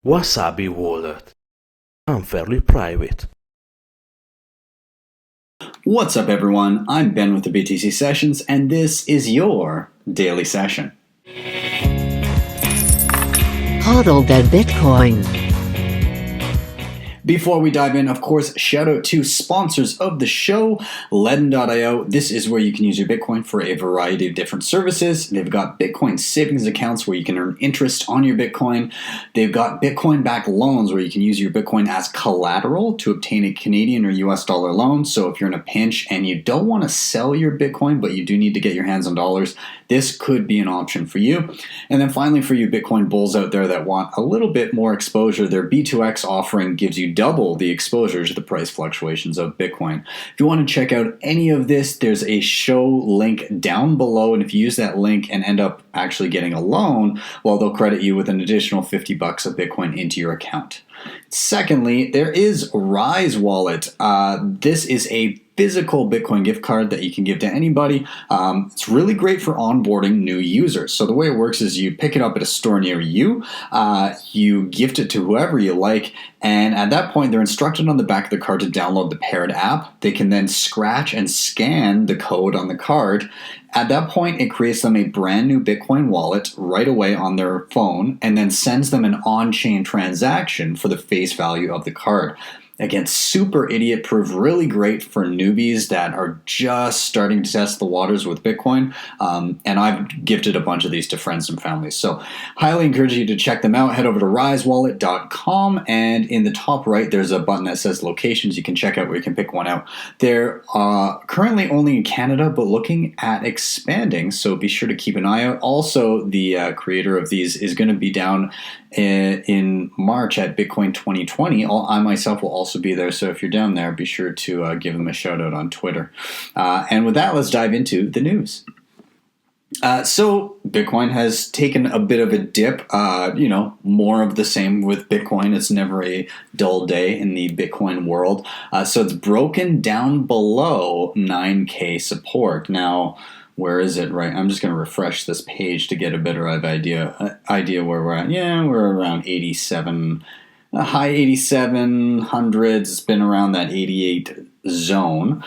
Wasabi wallet. I'm fairly private. What's up, everyone? I'm Ben with the BTC Sessions, and this is your daily session. Hodl that Bitcoin. Before we dive in, of course, shout out to sponsors of the show, LEDN.io. This is where you can use your Bitcoin for a variety of different services. They've got Bitcoin savings accounts where you can earn interest on your Bitcoin. They've got Bitcoin-backed loans where you can use your Bitcoin as collateral to obtain a Canadian or US dollar loan. So if you're in a pinch and you don't want to sell your Bitcoin, but you do need to get your hands on dollars, this could be an option for you. And then finally, for you Bitcoin bulls out there that want a little bit more exposure, their B2X offering gives you double the exposure to the price fluctuations of Bitcoin. If you want to check out any of this, there's a show link down below, and if you use that link and end up actually getting a loan, well, they'll credit you with an additional $50 of Bitcoin into your account. Secondly, there is Rise Wallet. This is a physical Bitcoin gift card that you can give to anybody. It's really great for onboarding new users. So the way it works is you pick it up at a store near you, you gift it to whoever you like, and at that point they're instructed on the back of the card to download the paired app. They can then scratch and scan the code on the card. At that point, it creates them a brand new Bitcoin wallet right away on their phone and then sends them an on-chain transaction for the face value of the card. Again, super idiot proof, really great for newbies that are just starting to test the waters with Bitcoin. And I've gifted a bunch of these to friends and families. So highly encourage you to check them out. Head over to risewallet.com, and in the top right, there's a button that says locations. You can check out where you can pick one out. They're currently only in Canada, but looking at expanding. So be sure to keep an eye out. Also, the creator of these is going to be down in March at Bitcoin 2020. I myself will also be there, so if you're down there, be sure to give them a shout out on Twitter. And with that, let's dive into the news. So Bitcoin has taken a bit of a dip, more of the same with Bitcoin. It's never a dull day in the Bitcoin world. So it's broken down below 9K support. Now, where is it? Right, I'm just going to refresh this page to get a better idea where we're at. Yeah, we're around 87, high 8700s. It's been around that 88 zone.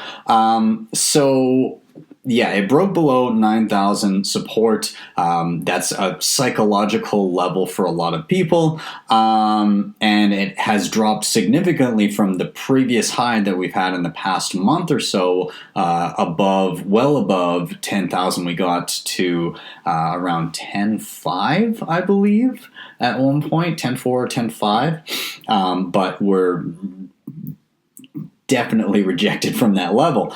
Yeah, it broke below 9,000 support. That's a psychological level for a lot of people. And it has dropped significantly from the previous high that we've had in the past month or so, well above 10,000. We got to around 10.5, I believe, at one point, 10.4 or 10.5. But we're definitely rejected from that level.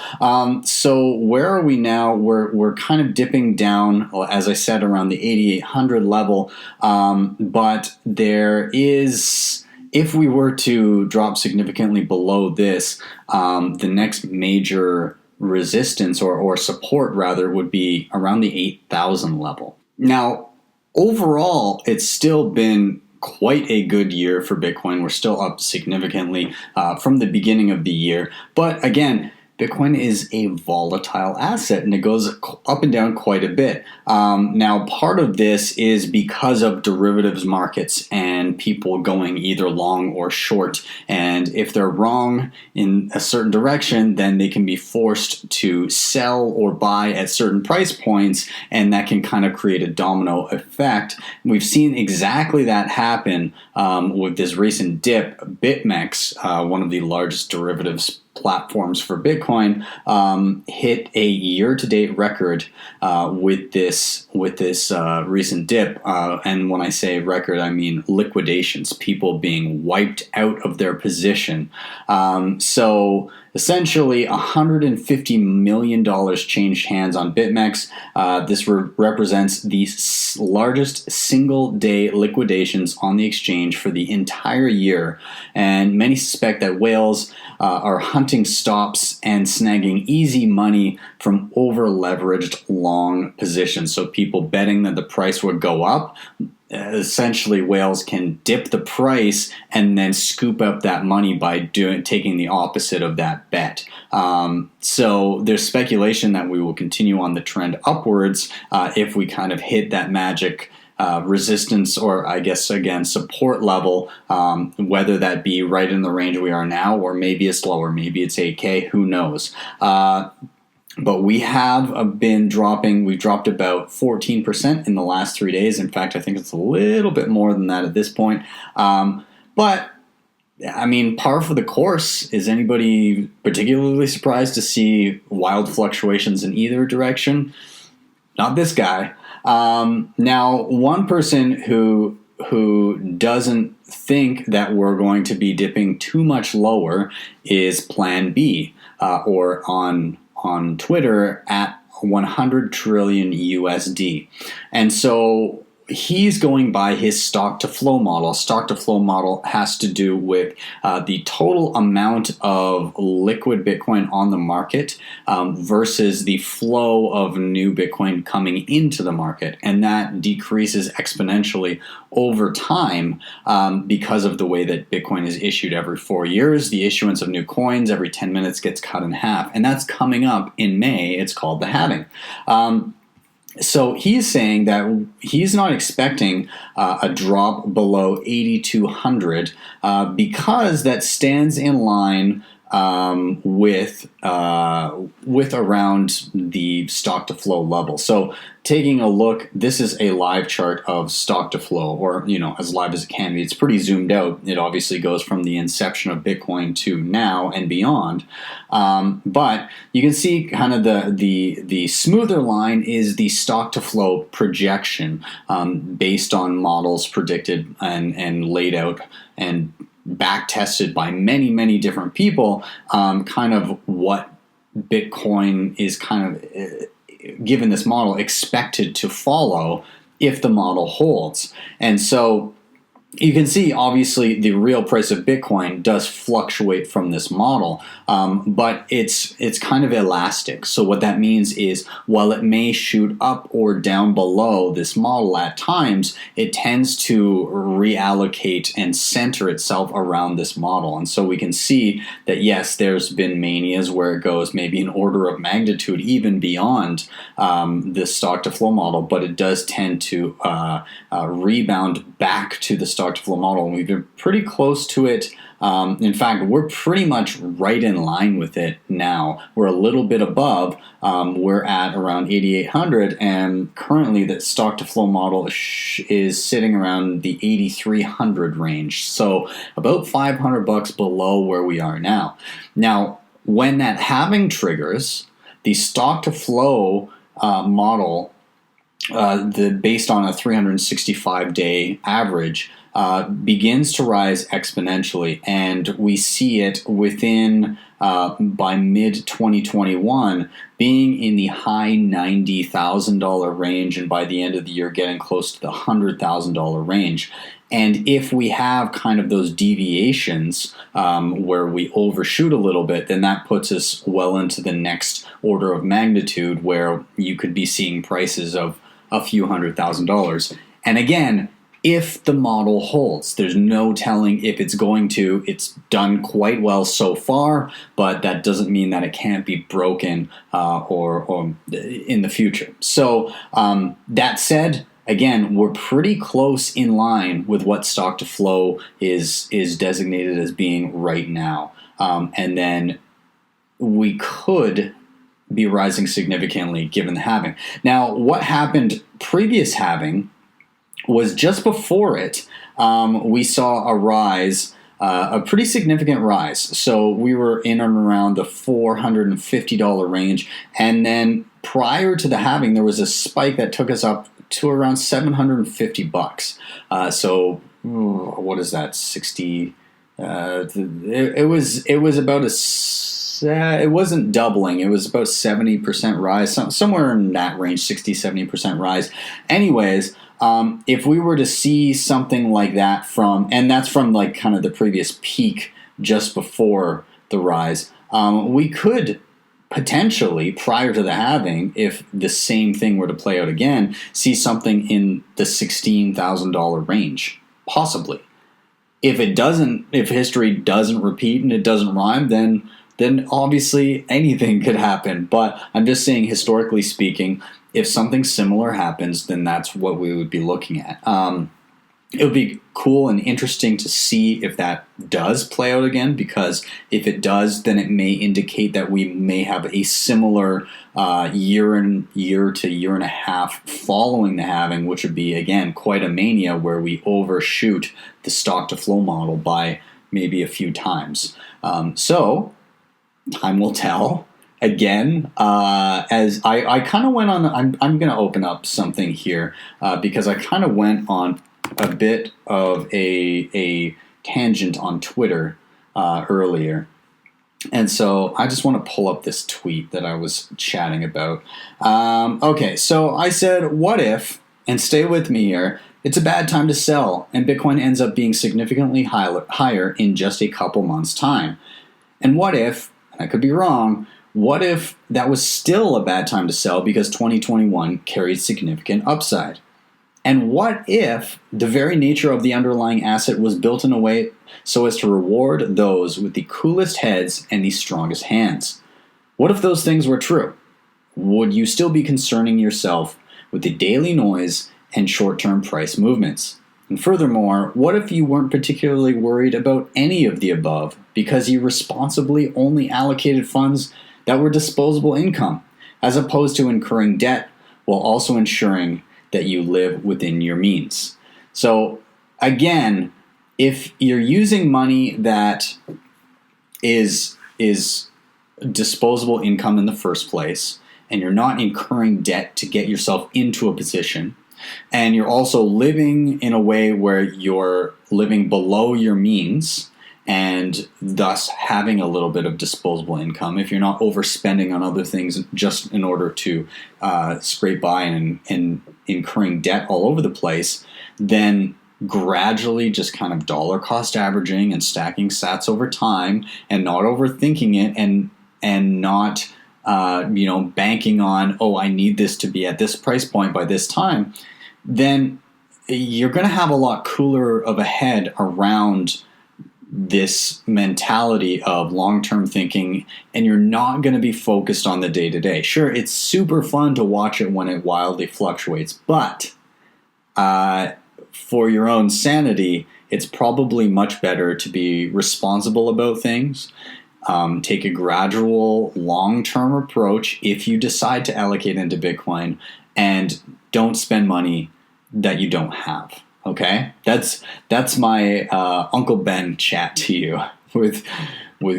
So where are we now? We're kind of dipping down, as I said, around the 8,800 level. But there is, if we were to drop significantly below this, the next major resistance or support rather would be around the 8,000 level. Now, overall, it's still been quite a good year for Bitcoin. We're still up significantly from the beginning of the year. But again, Bitcoin is a volatile asset and it goes up and down quite a bit. Now, part of this is because of derivatives markets and people going either long or short. And if they're wrong in a certain direction, then they can be forced to sell or buy at certain price points, and that can kind of create a domino effect. We've seen exactly that happen with this recent dip. Bitmex, one of the largest derivatives platforms for Bitcoin, hit a year-to-date record with this recent dip. And when I say record, I mean liquidations, people being wiped out of their position. So essentially, $150 million changed hands on Bitmex. This represents the largest single-day liquidations on the exchange for the entire year. And many suspect that whales are hunting stops and snagging easy money from over-leveraged long positions. So people betting that the price would go up. Essentially, whales can dip the price and then scoop up that money by taking the opposite of that bet. So there's speculation that we will continue on the trend upwards if we kind of hit that magic resistance, or I guess again support level, whether that be right in the range we are now, or maybe it's lower, maybe it's 8K, who knows. But we have been dropping. We've dropped about 14% in the last 3 days. In fact, I think it's a little bit more than that at this point. But I mean, par for the course. Is anybody particularly surprised to see wild fluctuations in either direction? Not this guy. Now, one person who doesn't think that we're going to be dipping too much lower is Plan B, or on Twitter at 100 trillion USD. And so he's going by his stock to flow model. Stock to flow model has to do with the total amount of liquid Bitcoin on the market versus the flow of new Bitcoin coming into the market. And that decreases exponentially over time because of the way that Bitcoin is issued every 4 years. The issuance of new coins every 10 minutes gets cut in half. And that's coming up in May. It's called the halving. So he's saying that he's not expecting a drop below 8,200 because that stands in line with around the stock to flow level. So taking a look, this is a live chart of stock to flow, or as live as it can be. It's pretty zoomed out. It obviously goes from the inception of Bitcoin to now and beyond. But you can see kind of the smoother line is the stock to flow projection based on models predicted and laid out and back tested by many, many different people, kind of what Bitcoin is kind of, given this model, expected to follow if the model holds. And so you can see, obviously, the real price of Bitcoin does fluctuate from this model, but it's kind of elastic. So what that means is, while it may shoot up or down below this model at times, it tends to reallocate and center itself around this model. And so we can see that, yes, there's been manias where it goes maybe an order of magnitude even beyond the stock to flow model, but it does tend to rebound back to the stock to flow model, and we've been pretty close to it. In fact, we're pretty much right in line with it now. We're a little bit above. We're at around 8,800, and currently the stock to flow model is sitting around the 8,300 range. So about $500 below where we are now. Now, when that halving triggers, the stock to flow model, based on a 365-day average, begins to rise exponentially, and we see it within by mid-2021 being in the high $90,000 range, and by the end of the year getting close to the $100,000 range. And if we have kind of those deviations where we overshoot a little bit, then that puts us well into the next order of magnitude, where you could be seeing prices of a few $100,000. And again, if the model holds, there's no telling if it's going to. It's done quite well so far, but that doesn't mean that it can't be broken or in the future. So that said, again, we're pretty close in line with what stock to flow is designated as being right now. And then we could be rising significantly given the halving. Now, what happened previous halving was just before it, we saw a rise, a pretty significant rise. So we were in and around the $450 range. And then prior to the halving, there was a spike that took us up to around $750. So what is that? 60? It was about it wasn't doubling. It was about 70% rise, somewhere in that range, 60, 70% rise. Anyways, if we were to see something like that and that's from like kind of the previous peak just before the rise, we could potentially, prior to the halving, if the same thing were to play out again, see something in the $16,000 range, possibly. If history doesn't repeat and it doesn't rhyme, then obviously anything could happen. But I'm just saying, historically speaking, if something similar happens, then that's what we would be looking at. It would be cool and interesting to see if that does play out again, because if it does, then it may indicate that we may have a similar year to year and a half following the halving, which would be, again, quite a mania where we overshoot the stock to flow model by maybe a few times. So time will tell. Again, as I kind of went on, I'm going to open up something here because I kind of went on a bit of a tangent on Twitter earlier. And so I just want to pull up this tweet that I was chatting about. Okay, so I said, what if, and stay with me here, it's a bad time to sell and Bitcoin ends up being significantly higher in just a couple months' time? And what if, and I could be wrong, what if that was still a bad time to sell because 2021 carried significant upside? And what if the very nature of the underlying asset was built in a way so as to reward those with the coolest heads and the strongest hands? What if those things were true? Would you still be concerning yourself with the daily noise and short-term price movements? And furthermore, what if you weren't particularly worried about any of the above because you responsibly only allocated funds that were disposable income, as opposed to incurring debt while also ensuring that you live within your means? So again, if you're using money that is disposable income in the first place, and you're not incurring debt to get yourself into a position, and you're also living in a way where you're living below your means and thus having a little bit of disposable income, if you're not overspending on other things just in order to scrape by and incurring debt all over the place, then gradually just kind of dollar cost averaging and stacking sats over time and not overthinking it and not banking on, oh, I need this to be at this price point by this time, then you're going to have a lot cooler of a head around this mentality of long-term thinking, and you're not going to be focused on the day-to-day. Sure, it's super fun to watch it when it wildly fluctuates, but for your own sanity, it's probably much better to be responsible about things. Take a gradual, long-term approach if you decide to allocate into Bitcoin, and don't spend money that you don't have. Okay, that's my Uncle Ben chat to you. With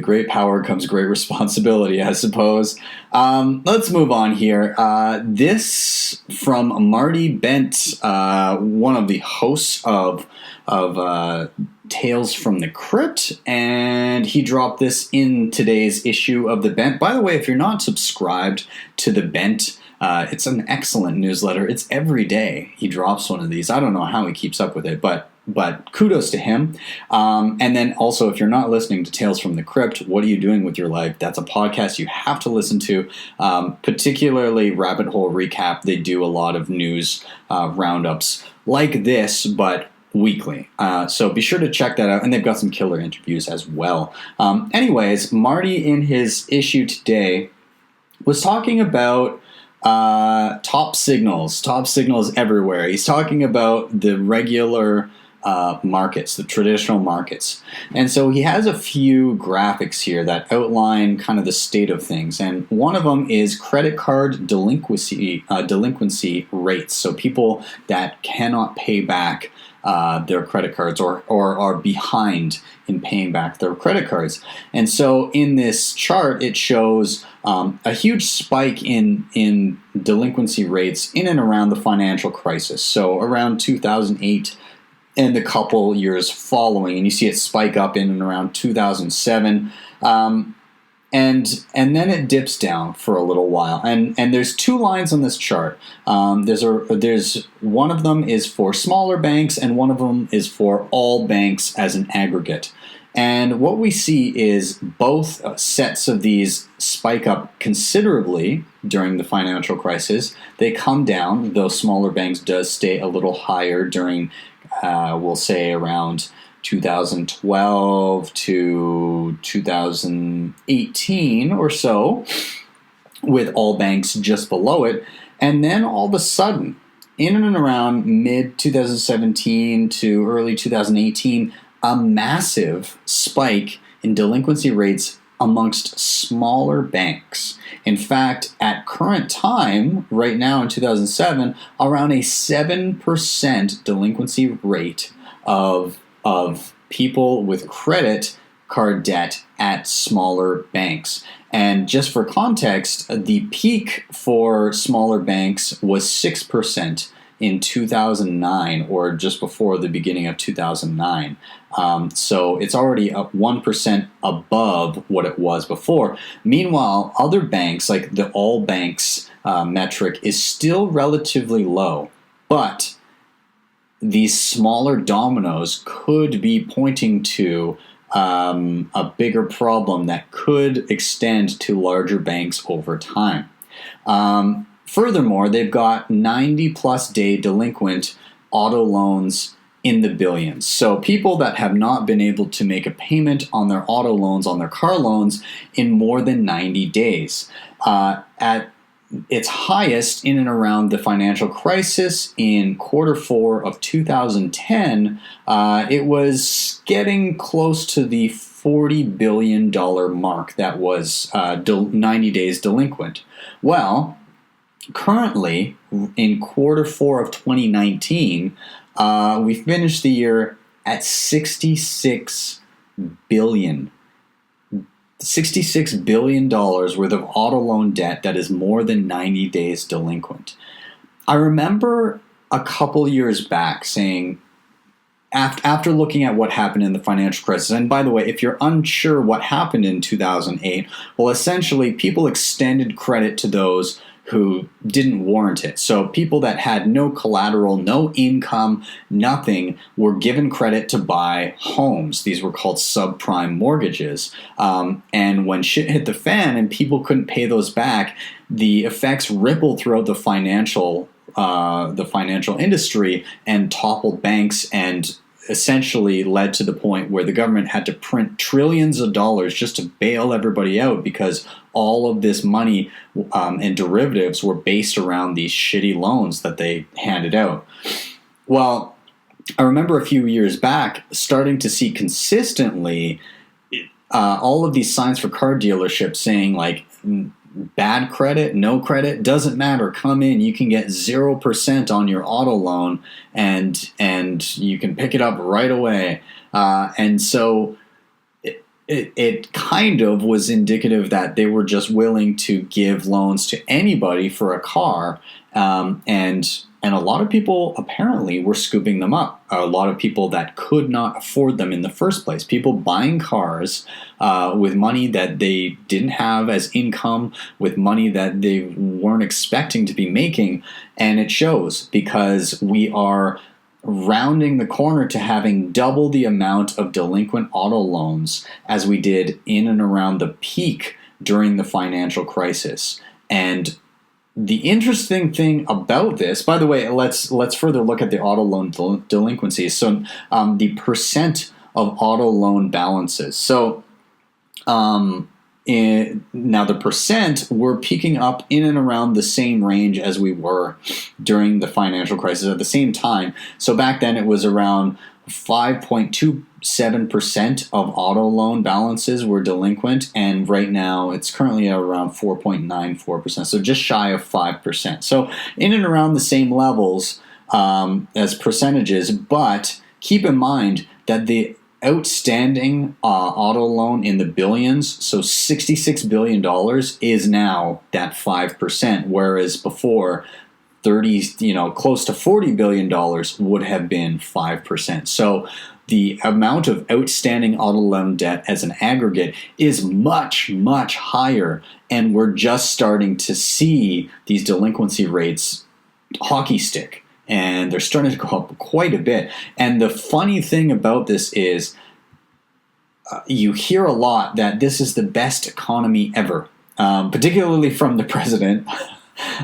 great power comes great responsibility, I suppose. Let's move on here. This from Marty Bent, one of the hosts of Tales from the Crypt, and he dropped this in today's issue of the Bent. By the way, if you're not subscribed to the Bent, it's an excellent newsletter. It's every day he drops one of these. I don't know how he keeps up with it, but kudos to him. And then also, if you're not listening to Tales from the Crypt, what are you doing with your life? That's a podcast you have to listen to, particularly Rabbit Hole Recap. They do a lot of news roundups like this, but weekly. So be sure to check that out. And they've got some killer interviews as well. Anyways, Marty in his issue today was talking about top signals everywhere. He's talking about the regular markets, the traditional markets. And so he has a few graphics here that outline kind of the state of things. And one of them is credit card delinquency rates. So people that cannot pay back their credit cards or are behind in paying back their credit cards. And so in this chart, it shows a huge spike in delinquency rates in and around the financial crisis. So around 2008 and the couple years following, and you see it spike up in and around 2007. And then it dips down for a little while. And there's two lines on this chart. There's one of them is for smaller banks, and one of them is for all banks as an aggregate. And what we see is both sets of these spike up considerably during the financial crisis. They come down, though smaller banks does stay a little higher during, we'll say, around 2012 to 2018 or so, with all banks just below it. And then all of a sudden, in and around mid 2017 to early 2018, a massive spike in delinquency rates amongst smaller banks. In fact, at current time, right now in 2007, around a 7% delinquency rate of people with credit card debt at smaller banks. And just for context, the peak for smaller banks was 6% in 2009, or just before the beginning of 2009. So it's already up 1% above what it was before. Meanwhile, other banks, like the all banks metric, is still relatively low. But these smaller dominoes could be pointing to a bigger problem that could extend to larger banks over time. Furthermore, they've got 90-plus day delinquent auto loans in the billions. So people that have not been able to make a payment on their auto loans, on their car loans, in more than 90 days. At its highest in and around the financial crisis in quarter 4 of 2010, it was getting close to the $40 billion mark that was 90 days delinquent. Well, currently, in quarter 4 of 2019, we finished the year at $66 billion worth of auto loan debt that is more than 90 days delinquent. I remember a couple years back saying, after looking at what happened in the financial crisis, and by the way, if you're unsure what happened in 2008, well, essentially people extended credit to those who didn't warrant it. So people that had no collateral, no income, nothing, were given credit to buy homes. These were called subprime mortgages. And when shit hit the fan and people couldn't pay those back, the effects rippled throughout the financial industry and toppled banks, and essentially led to the point where the government had to print trillions of dollars just to bail everybody out, because all of this money and derivatives were based around these shitty loans that they handed out. Well, I remember a few years back starting to see consistently all of these signs for car dealerships saying, like, bad credit, no credit, doesn't matter. Come in, you can get 0% on your auto loan, and you can pick it up right away. And so it kind of was indicative that they were just willing to give loans to anybody for a car, and a lot of people apparently were scooping them up. A lot of people that could not afford them in the first place. People buying cars with money that they didn't have as income, with money that they weren't expecting to be making. And it shows, because we are rounding the corner to having double the amount of delinquent auto loans as we did in and around the peak during the financial crisis. And the interesting thing about this, by the way, let's further look at the auto loan delinquencies. So the percent of auto loan balances. So now the percent, we're peaking up in and around the same range as we were during the financial crisis at the same time. So back then it was around 5.27% of auto loan balances were delinquent, and right now it's currently around 4.94%, so just shy of 5%. So in and around the same levels as percentages, but keep in mind that the outstanding auto loan in the billions, so $66 billion, is now that 5%, whereas before, close to $40 billion would have been 5%. So the amount of outstanding auto loan debt as an aggregate is much, much higher, and we're just starting to see these delinquency rates hockey stick, and they're starting to go up quite a bit. And the funny thing about this is you hear a lot that this is the best economy ever, particularly from the president.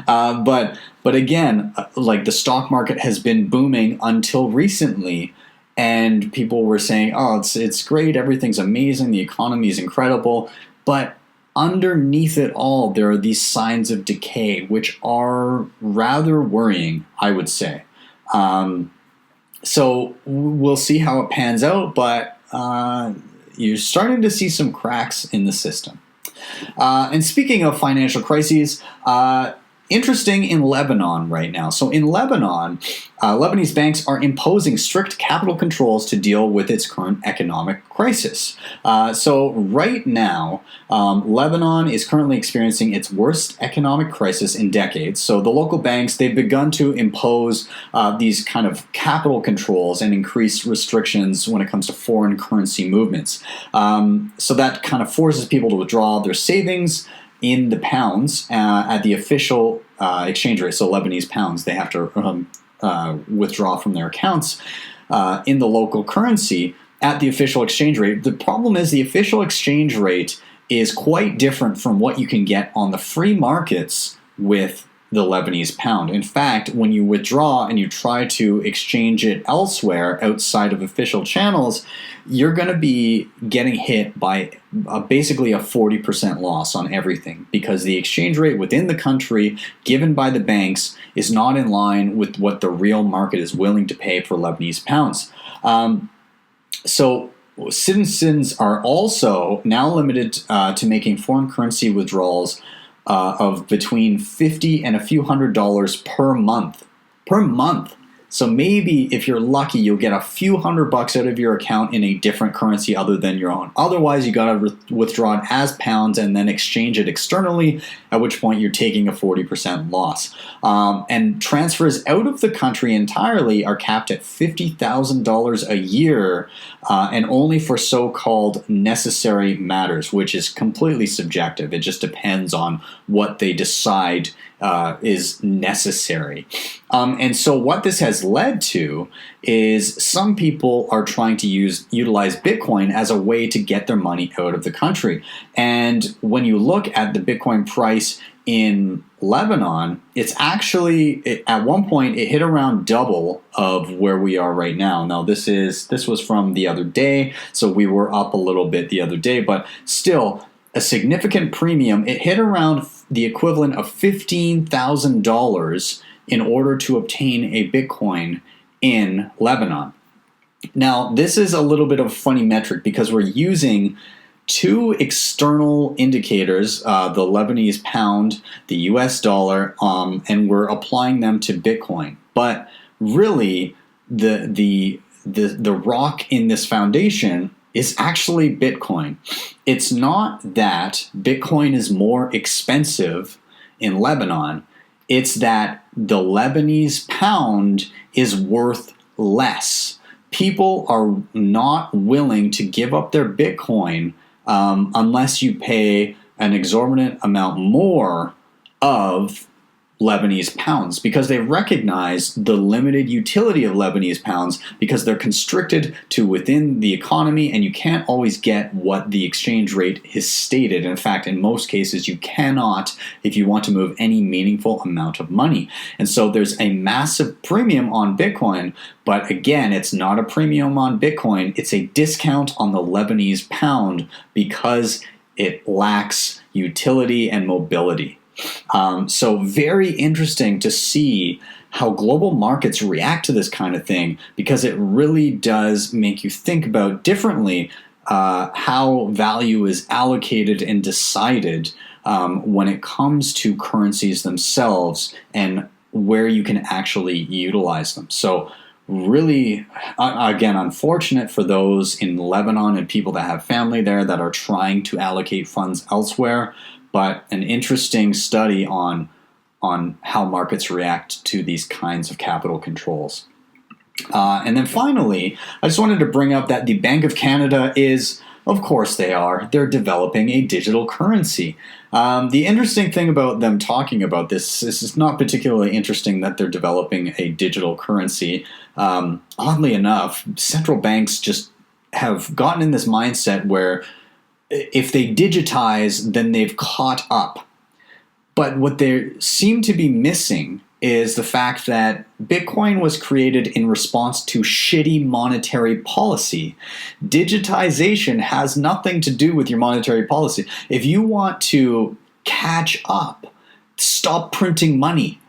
But again, like, the stock market has been booming until recently, and people were saying, "Oh, it's great, everything's amazing, the economy is incredible." But underneath it all, there are these signs of decay, which are rather worrying, I would say. So we'll see how it pans out, but you're starting to see some cracks in the system. And speaking of financial crises, interesting in Lebanon right now. So in Lebanon, Lebanese banks are imposing strict capital controls to deal with its current economic crisis. So right now, Lebanon is currently experiencing its worst economic crisis in decades. So the local banks, they've begun to impose these kind of capital controls and increase restrictions when it comes to foreign currency movements. So that kind of forces people to withdraw their savings in the pounds at the official exchange rate. So Lebanese pounds, they have to withdraw from their accounts in the local currency at the official exchange rate. The problem is the official exchange rate is quite different from what you can get on the free markets with the Lebanese pound. In fact, when you withdraw and you try to exchange it elsewhere outside of official channels, you're going to be getting hit by basically a 40% loss on everything, because the exchange rate within the country given by the banks is not in line with what the real market is willing to pay for Lebanese pounds. So citizens are also now limited to making foreign currency withdrawals of between $50 and a few $100s per month. Per month. So maybe if you're lucky, you'll get a few $100 out of your account in a different currency other than your own. Otherwise, you got to withdraw it as pounds and then exchange it externally, at which point you're taking a 40% loss. And transfers out of the country entirely are capped at $50,000 a year, and only for so-called necessary matters, which is completely subjective. It just depends on what they decide is necessary. And so what this has led to is some people are trying to utilize Bitcoin as a way to get their money out of the country. And when you look at the Bitcoin price in Lebanon, it's actually, at one point, it hit around double of where we are right now. Now, this was from the other day, so we were up a little bit the other day, but still a significant premium. It hit around the equivalent of $15,000 in order to obtain a Bitcoin in Lebanon. Now, this is a little bit of a funny metric because we're using two external indicators, the Lebanese pound, the US dollar, and we're applying them to Bitcoin. But really, the rock in this foundation is actually Bitcoin. It's not that Bitcoin is more expensive in Lebanon. It's that the Lebanese pound is worth less. People are not willing to give up their Bitcoin unless you pay an exorbitant amount more of Lebanese pounds, because they recognize the limited utility of Lebanese pounds because they're constricted to within the economy, and you can't always get what the exchange rate is stated. In fact, in most cases, you cannot if you want to move any meaningful amount of money. And so there's a massive premium on Bitcoin, but again, it's not a premium on Bitcoin. It's a discount on the Lebanese pound because it lacks utility and mobility. So very interesting to see how global markets react to this kind of thing, because it really does make you think about differently how value is allocated and decided when it comes to currencies themselves and where you can actually utilize them. So really, again, unfortunate for those in Lebanon and people that have family there that are trying to allocate funds elsewhere. But an interesting study on how markets react to these kinds of capital controls. And then finally, I just wanted to bring up that the Bank of Canada is, of course they're developing a digital currency. The interesting thing about them talking about this is not particularly interesting that they're developing a digital currency. Oddly enough, central banks just have gotten in this mindset where if they digitize, then they've caught up. But what they seem to be missing is the fact that Bitcoin was created in response to shitty monetary policy. Digitization has nothing to do with your monetary policy. If you want to catch up, stop printing money.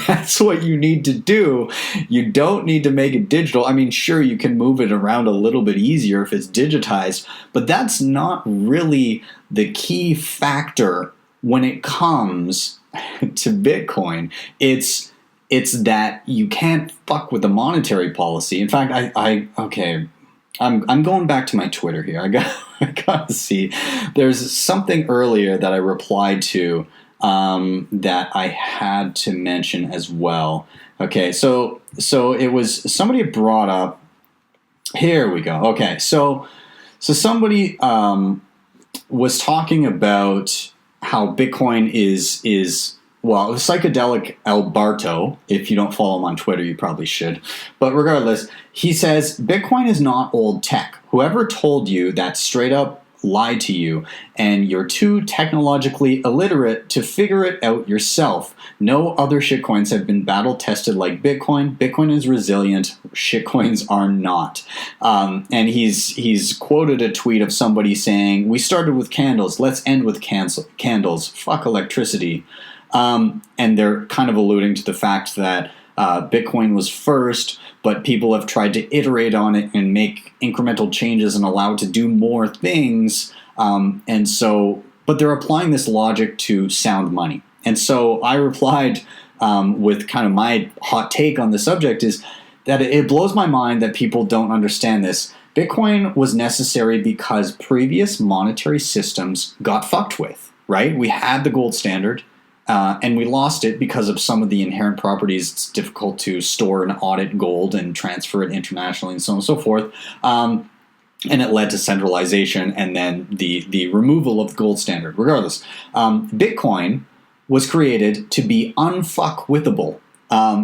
That's what you need to do. You don't need to make it digital. I mean, sure, you can move it around a little bit easier if it's digitized, but that's not really the key factor when it comes to Bitcoin. It's that you can't fuck with the monetary policy. In fact, I'm going back to my Twitter here. I got to see. There's something earlier that I replied to that I had to mention as well. Okay, so it was somebody brought up. Here we go. Okay, so somebody was talking about how Bitcoin is psychedelic Alberto. If you don't follow him on Twitter, you probably should. But regardless, he says Bitcoin is not old tech. Whoever told you that straight up lied to you, and you're too technologically illiterate to figure it out yourself. No other shitcoins have been battle tested like Bitcoin. Bitcoin is resilient. Shitcoins are not. And he's quoted a tweet of somebody saying, "We started with candles. Let's end with candles. Fuck electricity." And they're kind of alluding to the fact that Bitcoin was first, but people have tried to iterate on it and make incremental changes and allow it to do more things. But they're applying this logic to sound money. And so I replied with kind of my hot take on the subject is that it blows my mind that people don't understand this. Bitcoin was necessary because previous monetary systems got fucked with, right? We had the gold standard. And we lost it because of some of the inherent properties. It's difficult to store and audit gold and transfer it internationally and so on and so forth. And it led to centralization and then the removal of the gold standard. Regardless, Bitcoin was created to be unfuckwithable.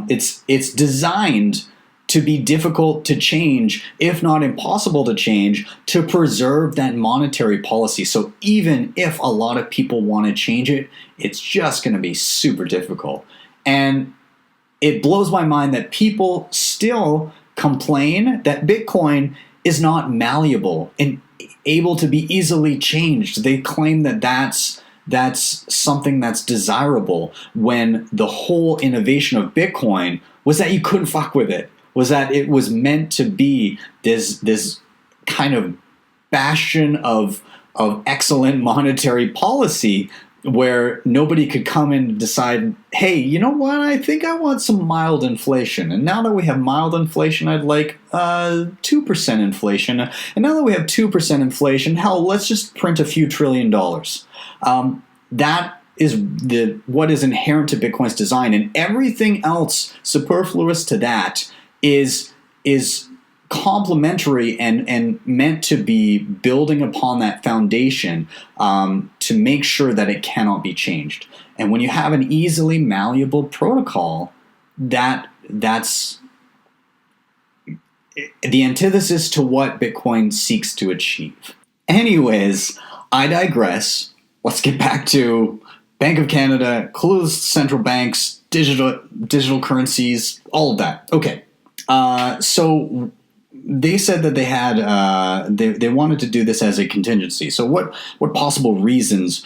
It's designed to be difficult to change, if not impossible to change, to preserve that monetary policy. So even if a lot of people want to change it, it's just going to be super difficult. And it blows my mind that people still complain that Bitcoin is not malleable and able to be easily changed. They claim that that's something that's desirable, when the whole innovation of Bitcoin was that you couldn't fuck with it. Was that it was meant to be this kind of bastion of excellent monetary policy where nobody could come in and decide, hey, you know what, I think I want some mild inflation. And now that we have mild inflation, I'd like 2% inflation. And now that we have 2% inflation, hell, let's just print a few $1 trillion. That is what is inherent to Bitcoin's design. And everything else superfluous to that is complementary and meant to be building upon that foundation to make sure that it cannot be changed. And when you have an easily malleable protocol, that's the antithesis to what Bitcoin seeks to achieve. Anyways, I digress. Let's get back to Bank of Canada, closed central banks, digital currencies, all of that. Okay. So they said that they had they wanted to do this as a contingency. So what possible reasons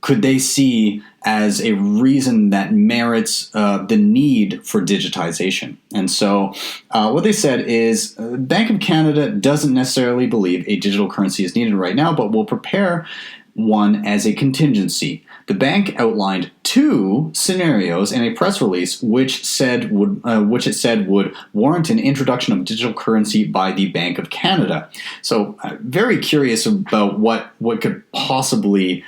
could they see as a reason that merits the need for digitization? And so what they said is Bank of Canada doesn't necessarily believe a digital currency is needed right now, but will prepare one as a contingency. The bank outlined 2 scenarios in a press release, which it said would warrant an introduction of digital currency by the Bank of Canada. So, very curious about what could possibly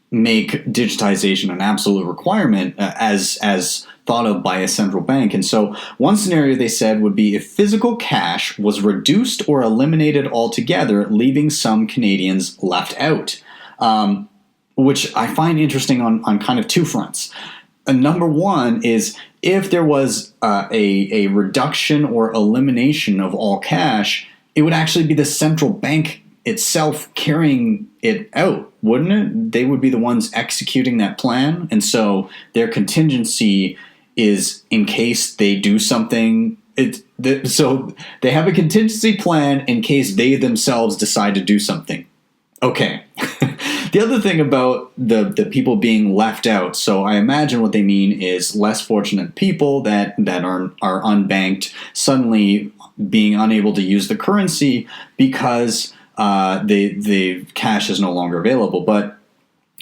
make digitization an absolute requirement as thought of by a central bank. And so one scenario they said would be if physical cash was reduced or eliminated altogether, leaving some Canadians left out, which I find interesting on kind of 2 fronts. Number one is if there was a reduction or elimination of all cash, it would actually be the central bank itself carrying it out, wouldn't it? They would be the ones executing that plan. And so their contingency is in case they do something. So they have a contingency plan in case they themselves decide to do something. Okay. The other thing about the people being left out, so I imagine what they mean is less fortunate people that are unbanked suddenly being unable to use the currency because the cash is no longer available. But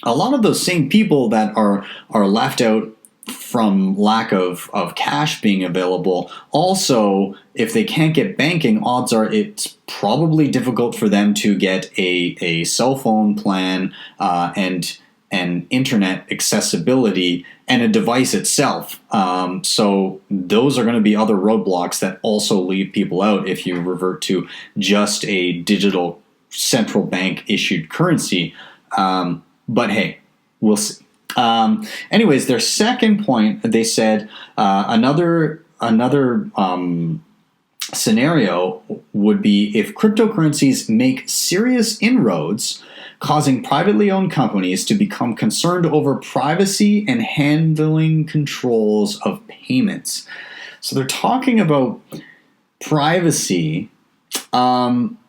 a lot of those same people that are left out from lack of cash being available, also, if they can't get banking, odds are it's probably difficult for them to get a cell phone plan and internet accessibility and a device itself. So those are going to be other roadblocks that also leave people out if you revert to just a digital central bank issued currency. But hey, we'll see. Anyways, their second point, they said another scenario would be if cryptocurrencies make serious inroads, causing privately owned companies to become concerned over privacy and handling controls of payments. So they're talking about privacy, but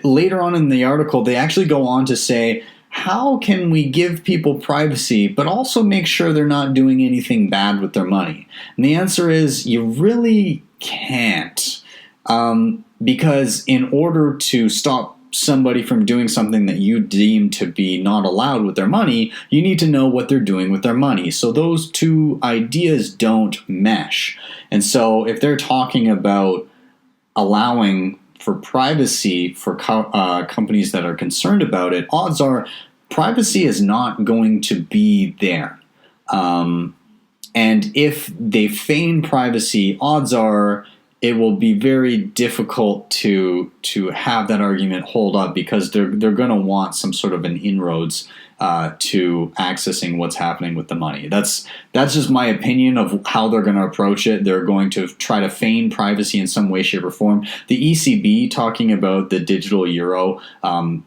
later on in the article, they actually go on to say, how can we give people privacy but also make sure they're not doing anything bad with their money? And the answer is you really can't. Because in order to stop somebody from doing something that you deem to be not allowed with their money, you need to know what they're doing with their money. So those two ideas don't mesh. And so if they're talking about allowing for privacy for companies that are concerned about it, odds are privacy is not going to be there. And if they feign privacy, odds are it will be very difficult to have that argument hold up because they're going to want some sort of an inroads to accessing what's happening with the money. That's just my opinion of how they're going to approach it. They're going to try to feign privacy in some way, shape, or form. The ECB talking about the digital euro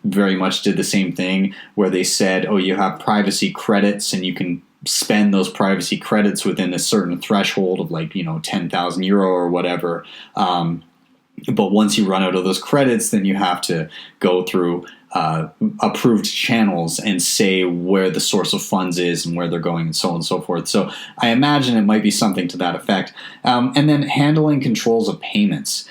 very much did the same thing, where they said, oh, you have privacy credits and you can spend those privacy credits within a certain threshold of 10,000 euro or whatever. But once you run out of those credits, then you have to go through approved channels and say where the source of funds is and where they're going and so on and so forth. So I imagine it might be something to that effect. And then handling controls of payments.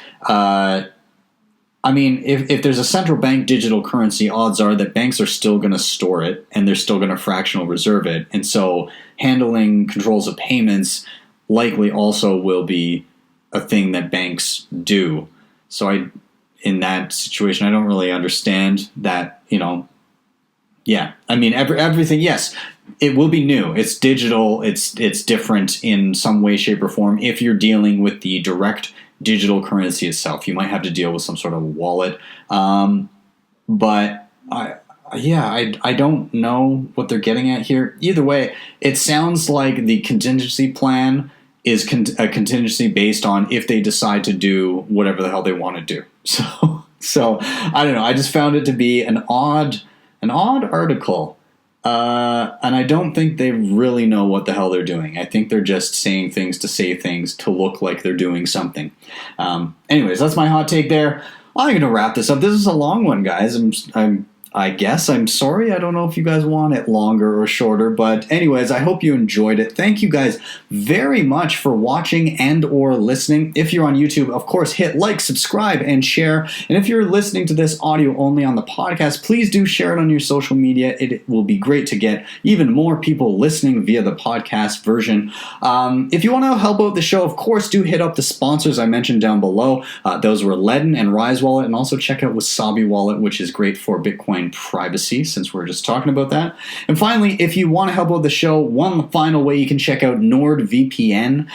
If there's a central bank digital currency, odds are that banks are still going to store it and they're still going to fractional reserve it. And so handling controls of payments likely also will be a thing that banks do. So in that situation, I don't really understand that, everything, yes, it will be new. It's digital. It's different in some way, shape, or form. If you're dealing with the direct digital currency itself, you might have to deal with some sort of wallet. But I don't know what they're getting at here. Either way, it sounds like the contingency plan is a contingency based on if they decide to do whatever the hell they want to do. So I don't know. I just found it to be an odd article. And I don't think they really know what the hell they're doing. I think they're just saying things to say things to look like they're doing something. Anyways, that's my hot take there. I'm going to wrap this up. This is a long one, guys. I'm sorry. I don't know if you guys want it longer or shorter, but anyways, I hope you enjoyed it. Thank you guys very much for watching and or listening. If you're on YouTube, of course, hit like, subscribe, and share. And if you're listening to this audio only on the podcast, please do share it on your social media. It will be great to get even more people listening via the podcast version. If you want to help out the show, of course, do hit up the sponsors I mentioned down below. Those were LEDN and Rise Wallet, and also check out Wasabi Wallet, which is great for Bitcoin privacy, since we're just talking about that. And finally, if you want to help out the show, one final way you can check out NordVPN.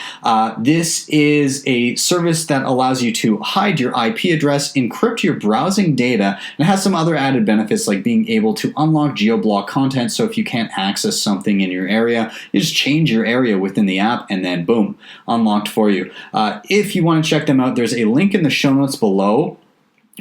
This is a service that allows you to hide your IP address, encrypt your browsing data, and has some other added benefits like being able to unlock geoblock content. So if you can't access something in your area, you just change your area within the app and then boom, unlocked for you. If you want to check them out, there's a link in the show notes below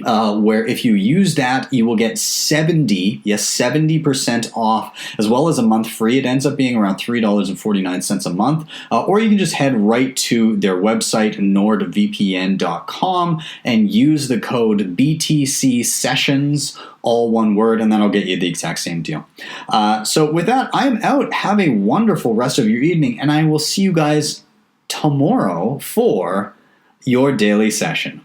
where if you use that, you will get 70% off, as well as a month free. It ends up being around $3.49 a month. Or you can just head right to their website, nordvpn.com, and use the code BTC Sessions, all one word, and that'll get you the exact same deal. So with that, I'm out. Have a wonderful rest of your evening, and I will see you guys tomorrow for your daily session.